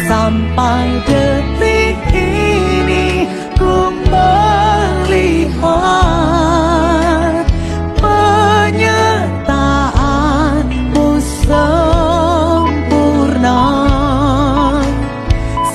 Sampai detik ini ku melihat penyertaan-Mu sempurna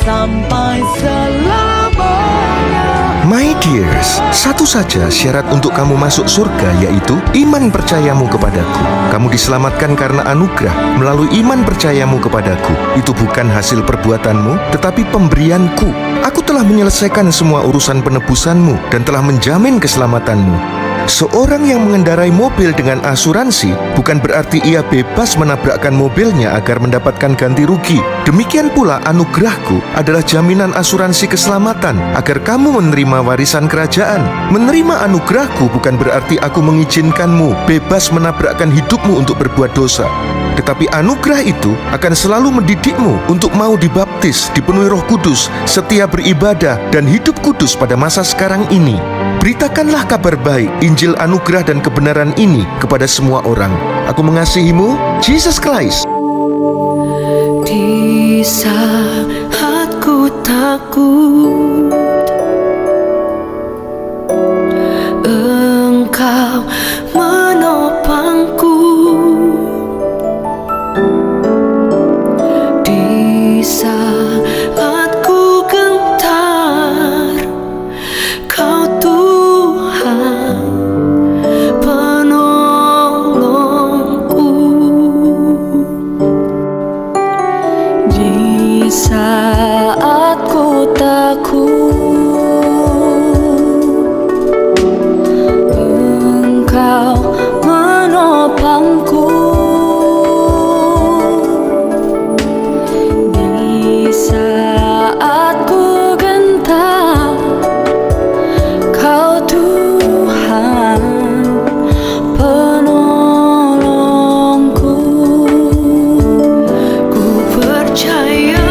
sampai selamanya. My dears, satu saja syarat untuk kamu masuk surga, yaitu iman percayamu kepadaku. Kamu diselamatkan karena anugerah melalui iman percayamu kepadaku. Itu bukan hasil perbuatanmu, tetapi pemberianku. Aku telah menyelesaikan semua urusan penebusanmu dan telah menjamin keselamatanmu. Seorang yang mengendarai mobil dengan asuransi bukan berarti ia bebas menabrakkan mobilnya agar mendapatkan ganti rugi. Demikian pula anugerahku adalah jaminan asuransi keselamatan agar kamu menerima warisan kerajaan. Menerima anugerahku bukan berarti aku mengizinkanmu bebas menabrakkan hidupmu untuk berbuat dosa. Tetapi anugerah itu akan selalu mendidikmu untuk mau dibaptis, dipenuhi Roh Kudus, setia beribadah, dan hidup kudus pada masa sekarang ini. Beritakanlah kabar baik, Injil anugerah dan kebenaran ini kepada semua orang. Aku mengasihimu, Jesus Christ. Di saat ku takut, Engkau menopangku. Di saat ku gentar, Kau Tuhan penolongku. Di saat ku takut, Engkau menopangku. Di saat ku gentar, Kau Tuhan penolongku. Ku percaya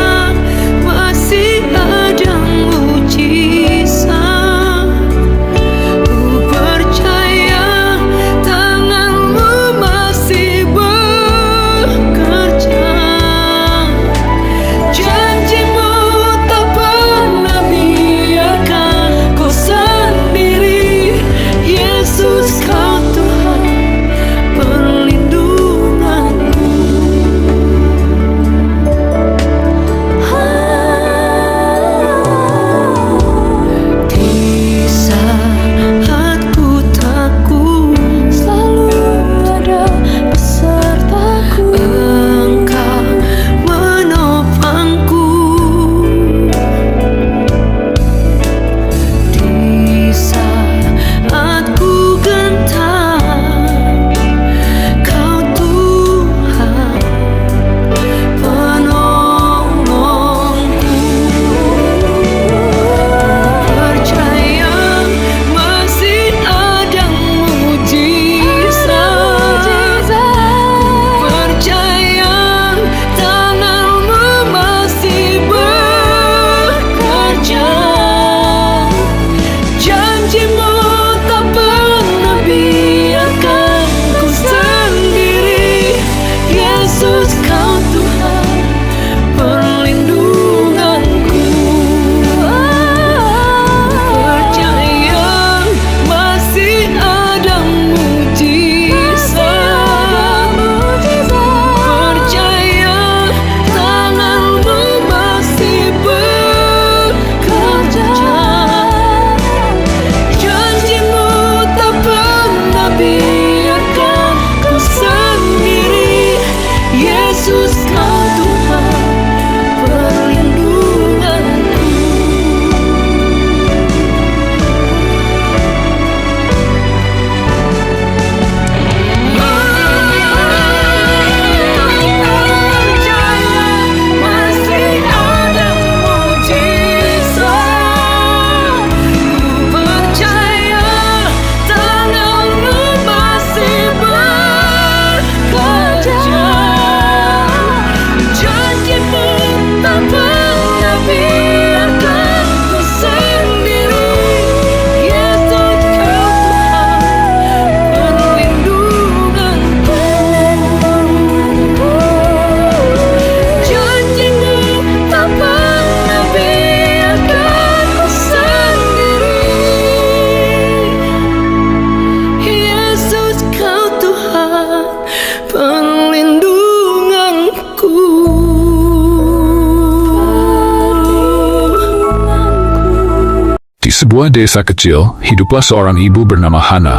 sebuah desa kecil, hiduplah seorang ibu bernama Hana.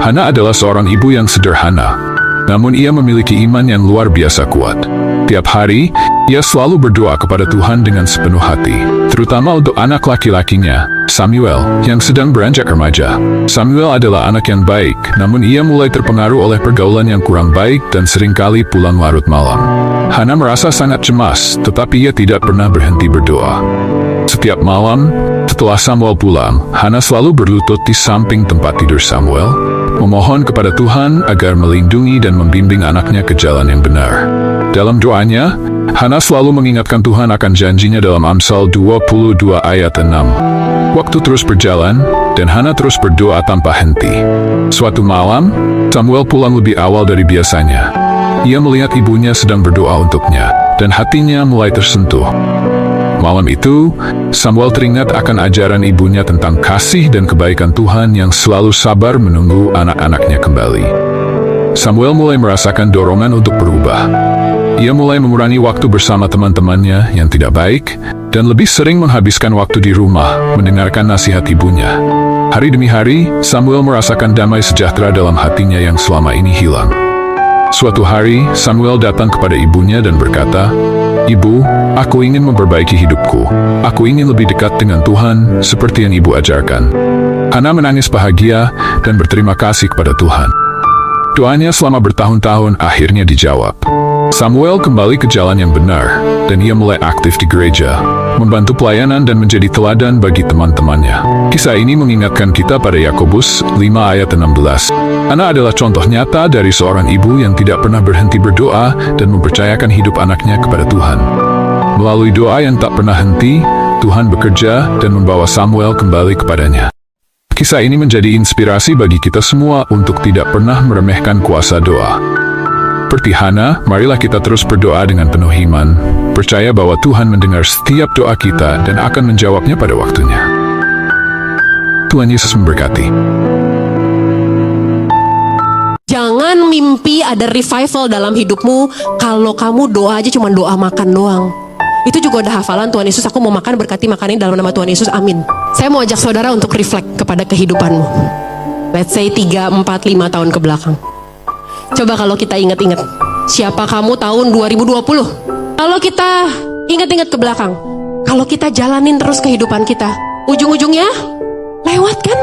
Hana adalah seorang ibu yang sederhana, namun ia memiliki iman yang luar biasa kuat. Tiap hari, ia selalu berdoa kepada Tuhan dengan sepenuh hati, terutama untuk anak laki-lakinya, Samuel, yang sedang beranjak remaja. Samuel adalah anak yang baik, namun ia mulai terpengaruh oleh pergaulan yang kurang baik dan seringkali pulang larut malam. Hana merasa sangat cemas, tetapi ia tidak pernah berhenti berdoa. Setiap malam, setelah Samuel pulang, Hana selalu berlutut di samping tempat tidur Samuel, memohon kepada Tuhan agar melindungi dan membimbing anaknya ke jalan yang benar. Dalam doanya, Hana selalu mengingatkan Tuhan akan janjinya dalam Amsal 22 ayat 6. Waktu terus berjalan, dan Hana terus berdoa tanpa henti. Suatu malam, Samuel pulang lebih awal dari biasanya. Ia melihat ibunya sedang berdoa untuknya, dan hatinya mulai tersentuh. Malam itu, Samuel teringat akan ajaran ibunya tentang kasih dan kebaikan Tuhan yang selalu sabar menunggu anak-anaknya kembali. Samuel mulai merasakan dorongan untuk berubah. Ia mulai mengurangi waktu bersama teman-temannya yang tidak baik, dan lebih sering menghabiskan waktu di rumah, mendengarkan nasihat ibunya. Hari demi hari, Samuel merasakan damai sejahtera dalam hatinya yang selama ini hilang. Suatu hari, Samuel datang kepada ibunya dan berkata, "Ibu, aku ingin memperbaiki hidupku. Aku ingin lebih dekat dengan Tuhan, seperti yang ibu ajarkan." Hana menangis bahagia dan berterima kasih kepada Tuhan. Doanya selama bertahun-tahun akhirnya dijawab. Samuel kembali ke jalan yang benar, dan ia mulai aktif di gereja, membantu pelayanan dan menjadi teladan bagi teman-temannya. Kisah ini mengingatkan kita pada Yakobus 5 ayat 16. Hana adalah contoh nyata dari seorang ibu yang tidak pernah berhenti berdoa dan mempercayakan hidup anaknya kepada Tuhan. Melalui doa yang tak pernah henti, Tuhan bekerja dan membawa Samuel kembali kepadanya. Kisah ini menjadi inspirasi bagi kita semua untuk tidak pernah meremehkan kuasa doa. Seperti Hana, marilah kita terus berdoa dengan penuh iman, percaya bahwa Tuhan mendengar setiap doa kita dan akan menjawabnya pada waktunya. Tuhan Yesus memberkati. Jangan mimpi ada revival dalam hidupmu kalau kamu doa aja cuma doa makan doang. Itu juga udah hafalan Tuhan Yesus, aku mau makan berkati makan ini dalam nama Tuhan Yesus, amin. Saya mau ajak saudara untuk reflect kepada kehidupanmu. Let's say 3, 4, 5 tahun ke belakang. Coba kalau kita ingat-ingat, siapa kamu tahun 2020? Kalau kita ingat-ingat ke belakang, kalau kita jalanin terus kehidupan kita, ujung-ujungnya lewat kan?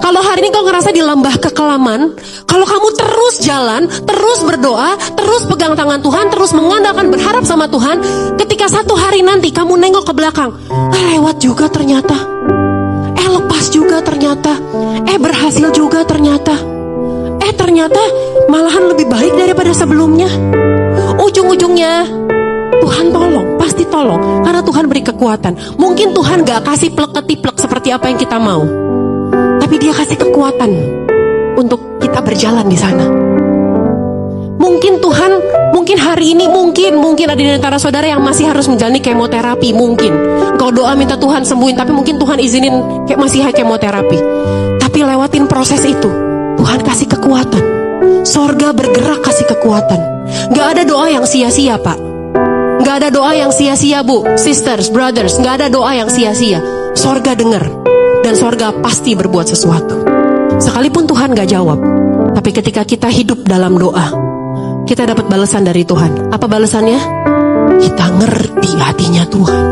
Kalau hari ini kau ngerasa di lembah kekelaman, kalau kamu terus jalan, terus berdoa, terus pegang tangan Tuhan, terus mengandalkan, berharap sama Tuhan, ketika satu hari nanti kamu nengok ke belakang, lewat juga ternyata, lepas juga ternyata, berhasil juga ternyata, ternyata malahan lebih baik daripada sebelumnya. Ujung-ujungnya Tuhan tolong, pasti tolong, karena Tuhan beri kekuatan. Mungkin Tuhan gak kasih plek-ketiplek seperti apa yang kita mau, tapi Dia kasih kekuatan untuk kita berjalan di sana. Mungkin Tuhan, mungkin hari ini, mungkin ada di antara saudara yang masih harus menjalani kemoterapi. Mungkin kau doa minta Tuhan sembuhin, tapi mungkin Tuhan izinin kayak masih kemoterapi. Tapi lewatin proses itu, Tuhan kasih kekuatan. Sorga bergerak kasih kekuatan. Gak ada doa yang sia-sia, Pak. Gak ada doa yang sia-sia, Bu, sisters, brothers. Gak ada doa yang sia-sia. Sorga dengar, dan sorga pasti berbuat sesuatu. Sekalipun Tuhan gak jawab, tapi ketika kita hidup dalam doa, kita dapat balasan dari Tuhan. Apa balasannya? Kita ngerti hatinya Tuhan.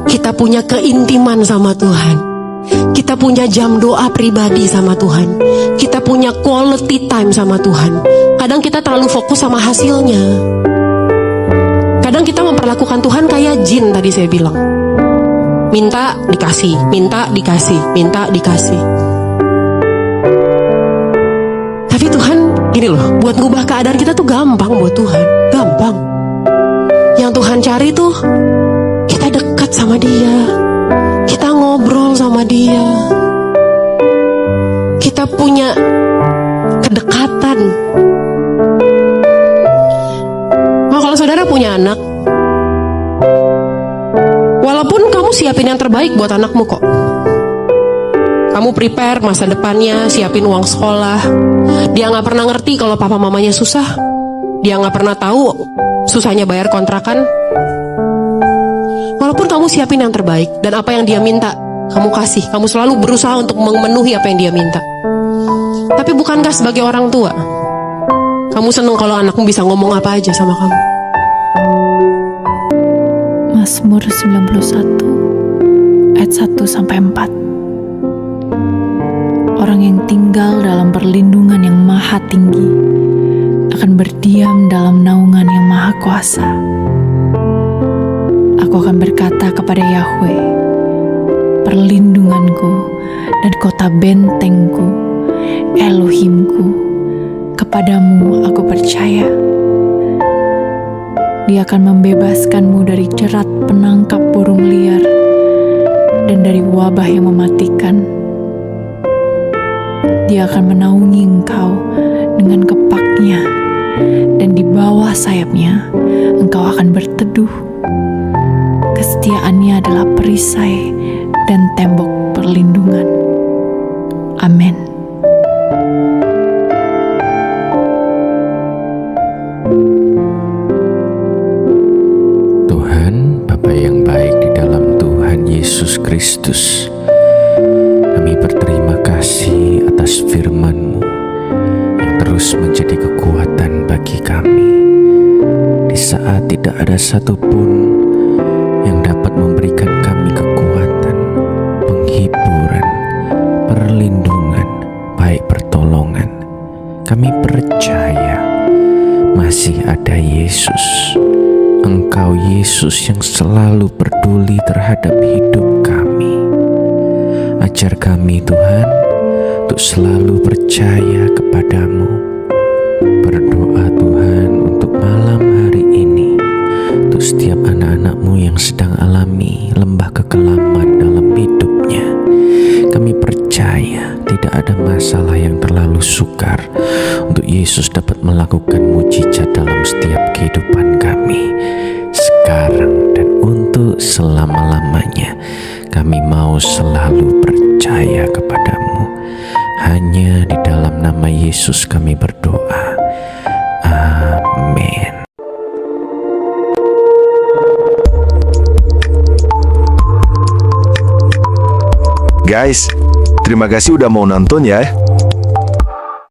Kita punya keintiman sama Tuhan. Kita punya jam doa pribadi sama Tuhan. Kita punya quality time sama Tuhan. Kadang kita terlalu fokus sama hasilnya. Kadang kita memperlakukan Tuhan kayak jin tadi saya bilang. Minta dikasih, minta dikasih, minta dikasih. Tapi Tuhan gini loh, buat ngubah keadaan kita tuh gampang buat Tuhan. Gampang. Yang Tuhan cari tuh kita dekat sama Dia. Kita ngobrol sama Dia. Kita punya kedekatan. Nah, kalau saudara punya anak, walaupun kamu siapin yang terbaik buat anakmu kok. Kamu prepare masa depannya, siapin uang sekolah. Dia gak pernah ngerti kalau papa mamanya susah. Dia gak pernah tahu susahnya bayar kontrakan. Walaupun kamu siapin yang terbaik, dan apa yang dia minta Kamu kasih, kamu selalu berusaha untuk memenuhi apa yang dia minta. Tapi bukankah sebagai orang tua, kamu senang kalau anakmu bisa ngomong apa aja sama kamu? Mazmur 91 ayat 1-4. Orang yang tinggal dalam perlindungan yang maha tinggi akan berdiam dalam naungan yang maha kuasa. Aku akan berkata kepada Yahweh, perlindunganku dan kota bentengku, Elohimku, kepadamu aku percaya. Dia akan membebaskanmu dari jerat penangkap burung liar dan dari wabah yang mematikan. Dia akan menaungi engkau dengan kepaknya, dan di bawah sayapnya engkau akan berteduh. Kesetiaannya adalah perisai dan tembok perlindungan. Amin. Tuhan, Bapa yang baik di dalam Tuhan Yesus Kristus, kami berterima kasih atas firman-Mu yang terus menjadi kekuatan bagi kami di saat tidak ada satupun yang dapat memberikan kami kekuatan, penghiburan, perlindungan, baik pertolongan. Kami percaya masih ada Yesus. Engkau Yesus yang selalu peduli terhadap hidup kami. Ajar kami Tuhan untuk selalu percaya kepadamu. Berdoa Tuhan untuk malam hari ini, untuk setiap anak-anak-Mu yang sedang alami lembah kekelaman dalam hidupnya. Kami percaya tidak ada masalah yang terlalu sukar untuk Yesus dapat melakukan mujizat dalam setiap kehidupan kami sekarang dan untuk selama-lamanya. Kami mau selalu percaya kepadamu. Hanya di dalam nama Yesus kami berdoa. Amin. Guys, terima kasih udah mau nonton ya.